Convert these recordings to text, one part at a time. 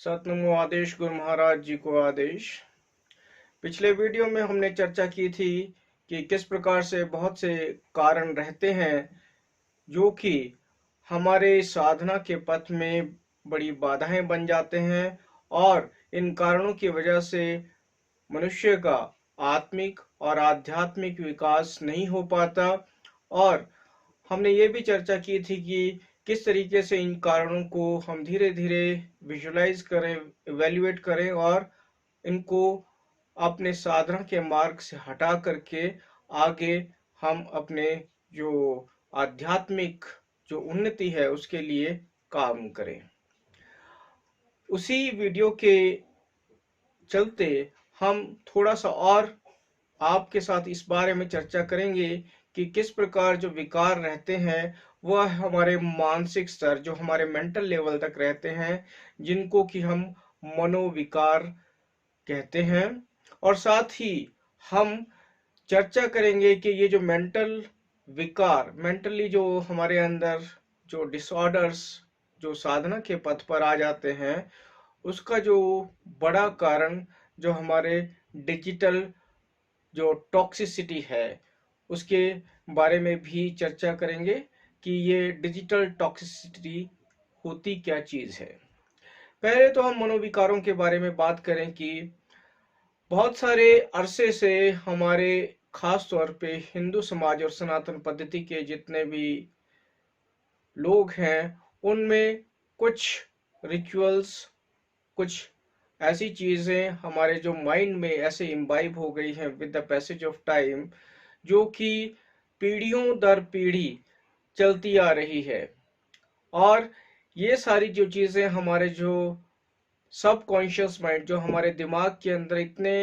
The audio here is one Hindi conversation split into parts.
सतनमो आदेश गुरु महाराज जी को आदेश। पिछले वीडियो में हमने चर्चा की थी कि किस प्रकार से बहुत से कारण रहते हैं जो कि हमारे साधना के पथ में बड़ी बाधाएं बन जाते हैं और इन कारणों की वजह से मनुष्य का आत्मिक और आध्यात्मिक विकास नहीं हो पाता। और हमने ये भी चर्चा की थी कि किस तरीके से इन कारणों को हम धीरे धीरे विजुलाइज करें, इवेल्युएट करें और इनको अपने साधना के मार्ग से हटा करके आगे हम अपने जो आध्यात्मिक जो उन्नति है उसके लिए काम करें। उसी वीडियो के चलते हम थोड़ा सा और आपके साथ इस बारे में चर्चा करेंगे कि किस प्रकार जो विकार रहते हैं वह हमारे मानसिक स्तर, जो हमारे मेंटल लेवल तक रहते हैं, जिनको कि हम मनोविकार कहते हैं। और साथ ही हम चर्चा करेंगे कि ये जो मेंटल विकार, मेंटली जो हमारे अंदर जो डिसऑर्डर्स जो साधना के पथ पर आ जाते हैं, उसका जो बड़ा कारण जो हमारे डिजिटल जो टॉक्सिसिटी है उसके बारे में भी चर्चा करेंगे कि ये डिजिटल टॉक्सिसिटी होती क्या चीज है। पहले तो हम मनोविकारों के बारे में बात करें कि बहुत सारे अरसे से हमारे खास तौर पे हिंदू समाज और सनातन पद्धति के जितने भी लोग हैं उनमें कुछ रिचुअल्स, कुछ ऐसी चीजें हमारे जो माइंड में ऐसे इम्बाइब हो गई हैं with the passage of time, जो कि पीढ़ियों दर पीढ़ी चलती आ रही है। और ये सारी जो चीजें हमारे जो सबकॉन्शियस माइंड, जो हमारे दिमाग के अंदर इतने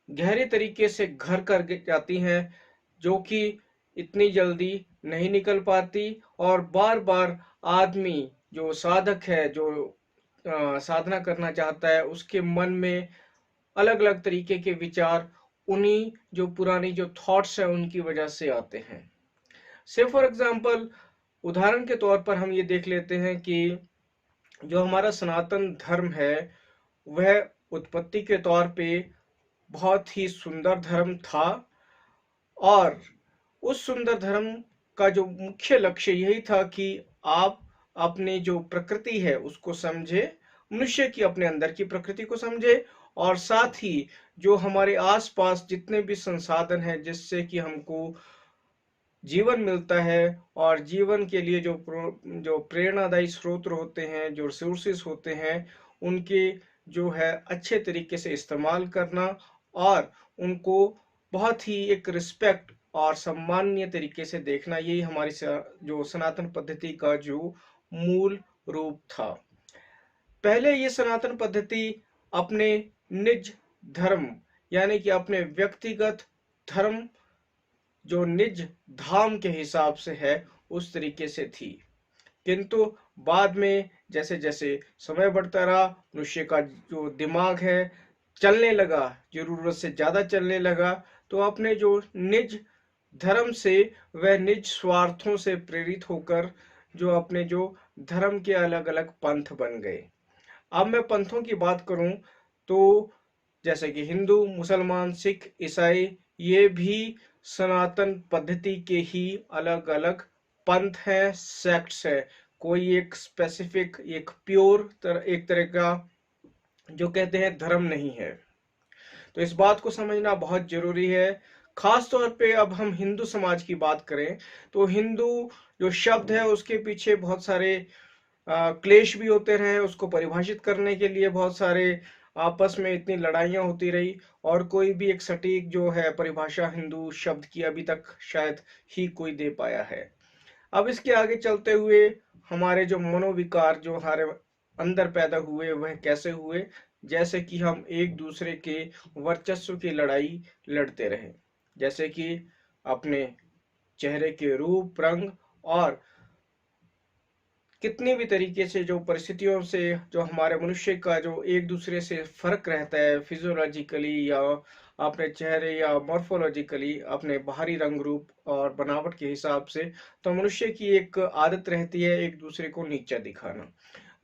गहरे तरीके से घर कर जाती हैं जो कि इतनी जल्दी नहीं निकल पाती। और बार बार आदमी जो साधक है, जो साधना करना चाहता है, उसके मन में अलग अलग तरीके के विचार उन्हीं जो पुरानी जो थॉट्स हैं उनकी वजह से आते हैं। से फॉर एग्जाम्पल, उदाहरण के तौर पर हम ये देख लेते हैं कि जो हमारा सनातन धर्म है वह उत्पत्ति के तौर पे बहुत ही सुंदर धर्म था। और उस सुंदर धर्म का जो मुख्य लक्ष्य यही था कि आप अपने जो प्रकृति है उसको समझे, मनुष्य की अपने अंदर की प्रकृति को समझे, और साथ ही जो हमारे आसपास जितने भी संसाधन हैं जिससे कि हमको जीवन मिलता है और जीवन के लिए जो प्रेरणादायी स्रोत होते हैं, जो रिसोर्सेस होते हैं, उनके जो है अच्छे तरीके से इस्तेमाल करना और उनको बहुत ही एक रिस्पेक्ट और सम्माननीय तरीके से देखना, यही हमारी जो सनातन पद्धति का जो मूल रूप था। पहले ये सनातन पद्धति अपने निज धर्म यानी कि अपने व्यक्तिगत धर्म जो निज धाम के हिसाब से है उस तरीके से थी। किंतु बाद में जैसे जैसे समय बढ़ता रहा, मनुष्य का जो दिमाग है चलने लगा, जरूरत से ज्यादा चलने लगा, तो अपने जो निज धर्म से वह निज स्वार्थों से प्रेरित होकर जो अपने जो धर्म के अलग अलग पंथ बन गए। अब मैं पंथों की बात करूं तो जैसे कि हिंदू, मुसलमान, सिख, ईसाई, ये भी सनातन पद्धति के ही अलग अलग पंथ है, सेक्ट्स है। कोई एक स्पेसिफिक, एक प्योर एक तरह का जो कहते हैं धर्म नहीं है। तो इस बात को समझना बहुत जरूरी है। खास तौर पे अब हम हिंदू समाज की बात करें तो हिंदू जो शब्द है उसके पीछे बहुत सारे क्लेश भी होते रहे, उसको परिभाषित करने के लिए बहुत सारे आपस में इतनी लड़ाइयां होती रही और कोई भी एक सटीक जो है परिभाषा हिंदू शब्द की अभी तक शायद ही कोई दे पाया है। अब इसके आगे चलते हुए हमारे जो मनोविकार जो हमारे अंदर पैदा हुए वह कैसे हुए, जैसे कि हम एक दूसरे के वर्चस्व की लड़ाई लड़ते रहे, जैसे कि अपने चेहरे के रूप, रंग और कितनी भी तरीके से जो परिस्थितियों से जो हमारे मनुष्य का जो एक दूसरे से फर्क रहता है फिजियोलॉजिकली या अपने चेहरे या मॉर्फोलॉजिकली अपने बाहरी रंग रूप और बनावट के हिसाब से, तो मनुष्य की एक आदत रहती है एक दूसरे को नीचा दिखाना।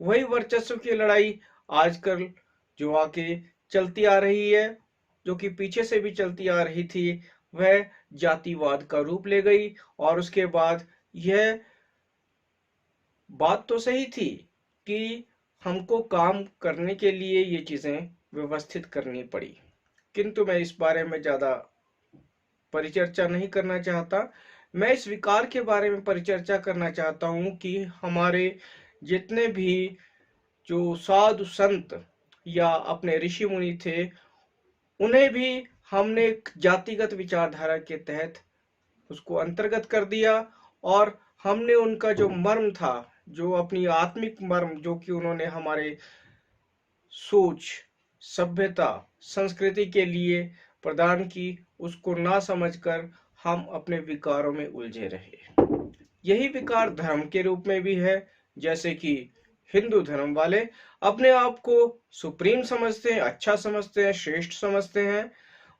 वही वर्चस्व की लड़ाई आजकल जो आके चलती आ रही है, जो कि पीछे से भी चलती आ रही थी, वह जातिवाद का रूप ले गई। और उसके बाद यह बात तो सही थी कि हमको काम करने के लिए ये चीजें व्यवस्थित करनी पड़ी, किंतु मैं इस बारे में ज्यादा परिचर्चा नहीं करना चाहता। मैं इस विकार के बारे में परिचर्चा करना चाहता हूं कि हमारे जितने भी जो साधु संत या अपने ऋषि मुनि थे, उन्हें भी हमने एक जातिगत विचारधारा के तहत उसको अंतर्गत कर दिया। और हमने उनका जो मर्म था, जो अपनी आत्मिक मर्म जो कि उन्होंने हमारे सोच, सभ्यता, संस्कृति के लिए प्रदान की, उसको ना समझकर हम अपने विकारों में उलझे रहे। यही विकार धर्म के रूप में भी है। जैसे कि हिंदू धर्म वाले अपने आप को सुप्रीम समझते हैं, अच्छा समझते हैं, श्रेष्ठ समझते हैं।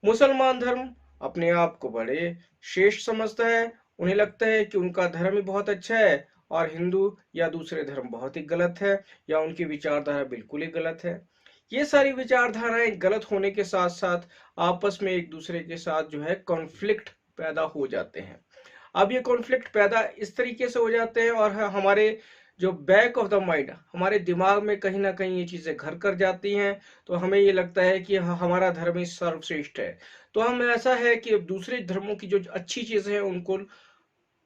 मुसलमान धर्म अपने आप को बड़े श्रेष्ठ समझता है, उन्हें लगता है कि उनका धर्म ही बहुत अच्छा है और हिंदू या दूसरे धर्म बहुत ही गलत है, या उनकी विचारधारा बिल्कुल ही गलत है। ये सारी विचारधाराएं गलत होने के साथ साथ आपस में एक दूसरे के साथ जो है कॉन्फ्लिक्ट पैदा हो जाते हैं। अब ये कॉन्फ्लिक्ट पैदा इस तरीके से हो जाते हैं और हमारे जो बैक ऑफ द माइंड, हमारे दिमाग में कहीं ना कहीं ये चीजें घर कर जाती हैं। तो हमें ये लगता है कि हमारा धर्म ही सर्वश्रेष्ठ है। तो हम ऐसा है कि दूसरे धर्मों की जो अच्छी चीजें हैं उनको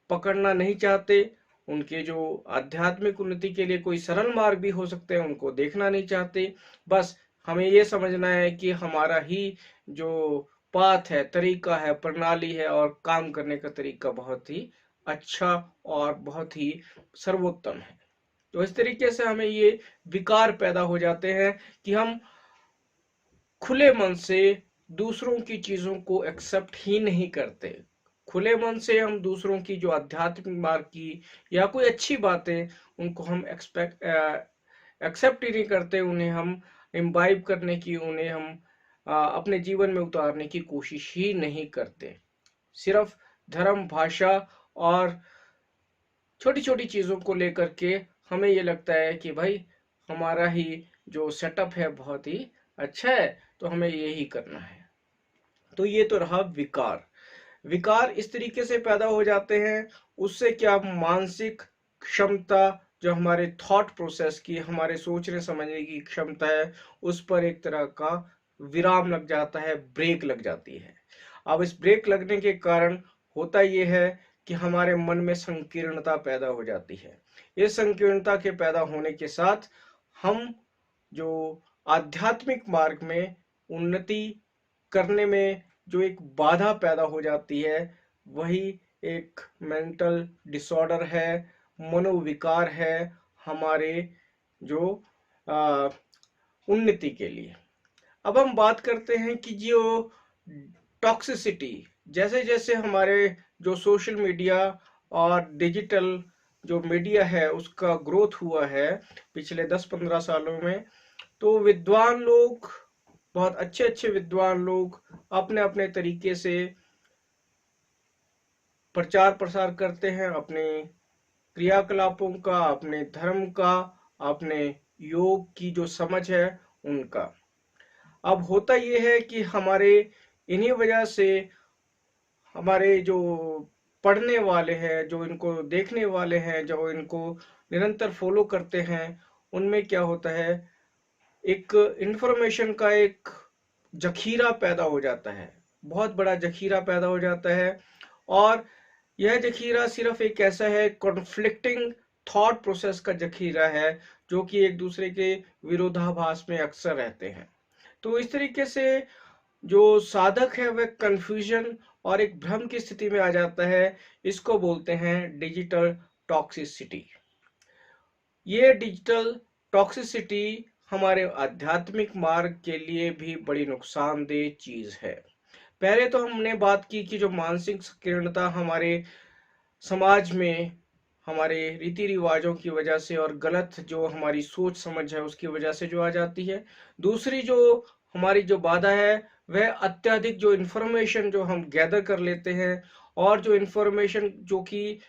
पकड़ना नहीं चाहते, उनके जो आध्यात्मिक उन्नति के लिए कोई सरल मार्ग भी हो सकते हैं उनको देखना नहीं चाहते। बस हमें ये समझना है कि हमारा ही जो पाथ है, तरीका है, प्रणाली है और काम करने का तरीका बहुत ही अच्छा और बहुत ही सर्वोत्तम है। तो इस तरीके से हमें ये विकार पैदा हो जाते हैं कि हम खुले मन से दूसरों की चीजों को एक्सेप्ट ही नहीं करते। खुले मन से हम दूसरों की जो आध्यात्मिक मार्ग की या कोई अच्छी बातें, उनको हम एक्सेप्ट ही नहीं करते, उन्हें हम इम्बाइब करने की, उन्हें हम अपने जीवन में उतारने की कोशिश ही नहीं करते। सिर्फ धर्म, भाषा और छोटी छोटी चीजों को लेकर के हमें ये लगता है कि भाई हमारा ही जो सेटअप है बहुत ही अच्छा है, तो हमें यही करना है। तो ये तो रहा विकार। विकार इस तरीके से पैदा हो जाते हैं, उससे क्या मानसिक क्षमता, जो हमारे थॉट प्रोसेस की, हमारे सोचने समझने की क्षमता है, उस पर एक तरह का विराम लग जाता है, ब्रेक लग जाती है। अब इस ब्रेक लगने के कारण होता यह है कि हमारे मन में संकीर्णता पैदा हो जाती है। इस संकीर्णता के पैदा होने के साथ हम जो आध्यात्मिक मार्ग में उन्नति करने में जो एक बाधा पैदा हो जाती है, वही एक मेंटल डिसऑर्डर है, मनोविकार है हमारे जो उन्नति के लिए। अब हम बात करते हैं कि जो टॉक्सिसिटी, जैसे जैसे हमारे जो सोशल मीडिया और डिजिटल जो मीडिया है उसका ग्रोथ हुआ है पिछले 10-15 सालों में, तो विद्वान लोग, बहुत अच्छे अच्छे विद्वान लोग अपने अपने तरीके से प्रचार प्रसार करते हैं अपने क्रियाकलापों का, अपने धर्म का, अपने योग की जो समझ है उनका। अब होता यह है कि हमारे इन्हीं वजह से हमारे जो पढ़ने वाले हैं, जो इनको देखने वाले हैं, जो इनको निरंतर फॉलो करते हैं, उनमें क्या होता है, एक इंफॉर्मेशन का एक जखीरा पैदा हो जाता है, बहुत बड़ा जखीरा पैदा हो जाता है। और यह जखीरा सिर्फ एक ऐसा है कॉन्फ्लिक्टिंग थॉट प्रोसेस का जखीरा है, जो कि एक दूसरे के विरोधाभास में अक्सर रहते हैं। तो इस तरीके से जो साधक है वह कंफ्यूजन और एक भ्रम की स्थिति में आ जाता है। इसको बोलते हैं डिजिटल टॉक्सिसिटी। ये डिजिटल टॉक्सिसिटी हमारे आध्यात्मिक मार्ग के लिए भी बड़ी नुकसानदेह चीज है। पहले तो हमने बात की कि जो मानसिक संकीर्णता हमारे समाज में हमारे रीति रिवाजों की वजह से और गलत जो हमारी सोच समझ है उसकी वजह से जो आ जाती है। दूसरी जो हमारी जो बाधा है, वह अत्यधिक जो इन्फॉर्मेशन जो हम गैदर कर लेते हैं, और जो इन्फॉर्मेशन जो कि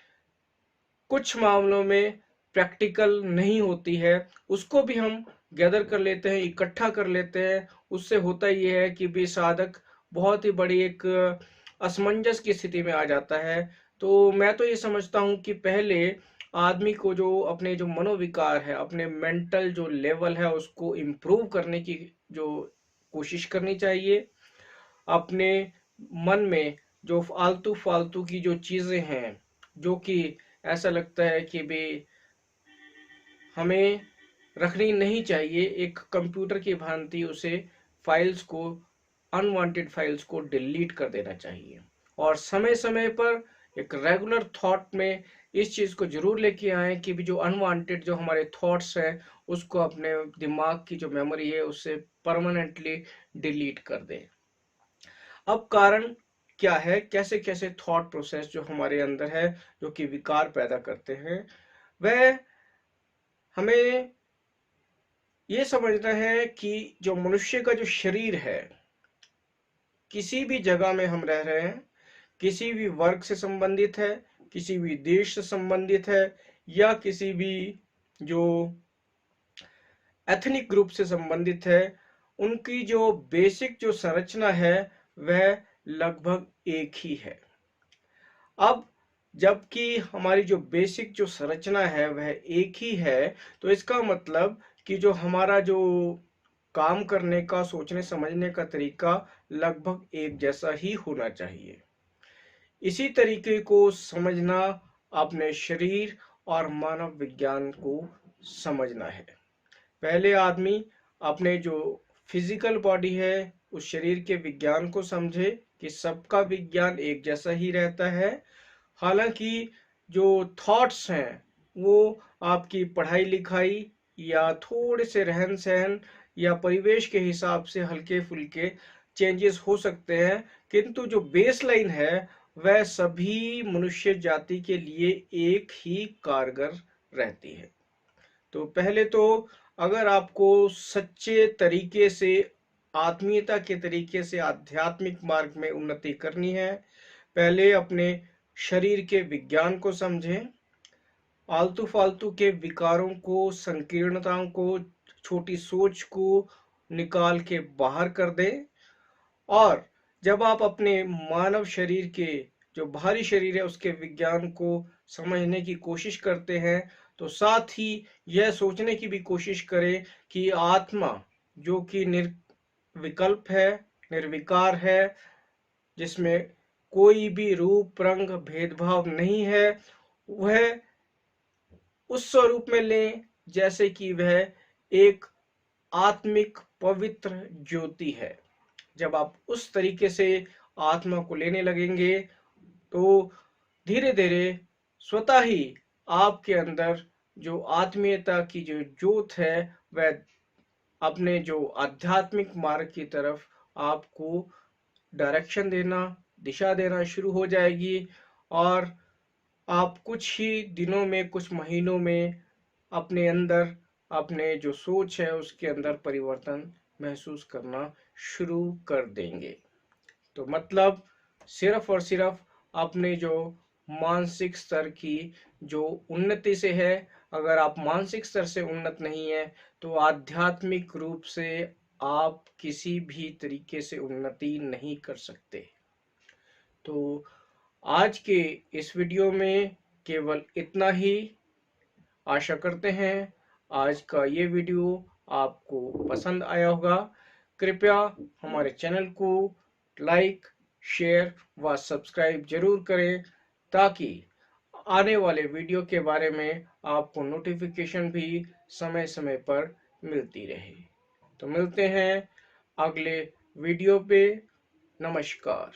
कुछ मामलों में प्रैक्टिकल नहीं होती है, उसको भी हम गैदर कर लेते हैं, इकट्ठा कर लेते हैं, उससे होता ये है कि भी साधक बहुत ही बड़ी एक असमंजस की स्थिति में आ जाता है। तो मैं तो ये समझता हूँ कि पहले आदमी को जो अपने जो मनोविकार है, अपने मेंटल जो लेवल है उसको इम्प्रूव करने की जो कोशिश करनी चाहिए। अपने मन में जो फालतू फालतू की जो चीजें हैं, जो कि ऐसा लगता है कि भी हमें रखनी नहीं चाहिए, एक कंप्यूटर की भांति उसे फाइल्स को, अनवांटेड फाइल्स को डिलीट कर देना चाहिए। और समय समय पर एक रेगुलर थॉट में इस चीज को जरूर लेके आए कि भी जो अनवांटेड जो हमारे थॉट्स हैं उसको अपने दिमाग की जो मेमोरी है उससे परमानेंटली डिलीट कर दें। अब कारण क्या है, कैसे कैसे थॉट प्रोसेस जो हमारे अंदर है जो कि विकार पैदा करते हैं, वह हमें ये समझना है कि जो मनुष्य का जो शरीर है, किसी भी जगह में हम रह रहे हैं, किसी भी वर्ग से संबंधित है, किसी भी देश से संबंधित है, या किसी भी जो एथनिक ग्रुप से संबंधित है, उनकी जो बेसिक जो संरचना है वह लगभग एक ही है। अब जबकि हमारी जो बेसिक जो संरचना है वह एक ही है, तो इसका मतलब कि जो हमारा जो काम करने का, सोचने समझने का तरीका लगभग एक जैसा ही होना चाहिए। इसी तरीके को समझना अपने शरीर और मानव विज्ञान को समझना है। पहले आदमी अपने जो फिजिकल बॉडी है, उस शरीर के विज्ञान को समझे कि सबका विज्ञान एक जैसा ही रहता है। हालांकि जो थॉट्स हैं वो आपकी पढ़ाई लिखाई या थोड़े से रहन सहन या परिवेश के हिसाब से हल्के फुल्के चेंजेस हो सकते हैं, किंतु जो बेस लाइन है वह सभी मनुष्य जाति के लिए एक ही कारगर रहती है। तो पहले तो अगर आपको सच्चे तरीके से, आत्मीयता के तरीके से आध्यात्मिक मार्ग में उन्नति करनी है, पहले अपने शरीर के विज्ञान को समझें, आलतू फालतू के विकारों को, संकीर्णताओं को, छोटी सोच को निकाल के बाहर कर दें। और जब आप अपने मानव शरीर के जो बाहरी शरीर है उसके विज्ञान को समझने की कोशिश करते हैं, तो साथ ही यह सोचने की भी कोशिश करें कि आत्मा जो कि निर्विकल्प है, निर्विकार है, जिसमें कोई भी रूप रंग भेदभाव नहीं है, वह उस स्वरूप में लें जैसे कि वह एक आत्मिक पवित्र ज्योति है। जब आप उस तरीके से आत्मा को लेने लगेंगे तो धीरे धीरे स्वतः ही आपके अंदर जो आत्मीयता की जो ज्योत है वह अपने जो आध्यात्मिक मार्ग की तरफ आपको डायरेक्शन देना, दिशा देना शुरू हो जाएगी। और आप कुछ ही दिनों में, कुछ महीनों में अपने अंदर, अपने जो सोच है उसके अंदर परिवर्तन महसूस करना शुरू कर देंगे। तो मतलब सिर्फ और सिर्फ अपने जो मानसिक स्तर की जो उन्नति से है। अगर आप मानसिक स्तर से उन्नत नहीं है तो आध्यात्मिक रूप से आप किसी भी तरीके से उन्नति नहीं कर सकते। तो आज के इस वीडियो में केवल इतना ही। आशा करते हैं आज का ये वीडियो आपको पसंद आया होगा। कृपया हमारे चैनल को लाइक, शेयर व सब्सक्राइब जरूर करें ताकि आने वाले वीडियो के बारे में आपको नोटिफिकेशन भी समय समय पर मिलती रहे। तो मिलते हैं अगले वीडियो पे। नमस्कार।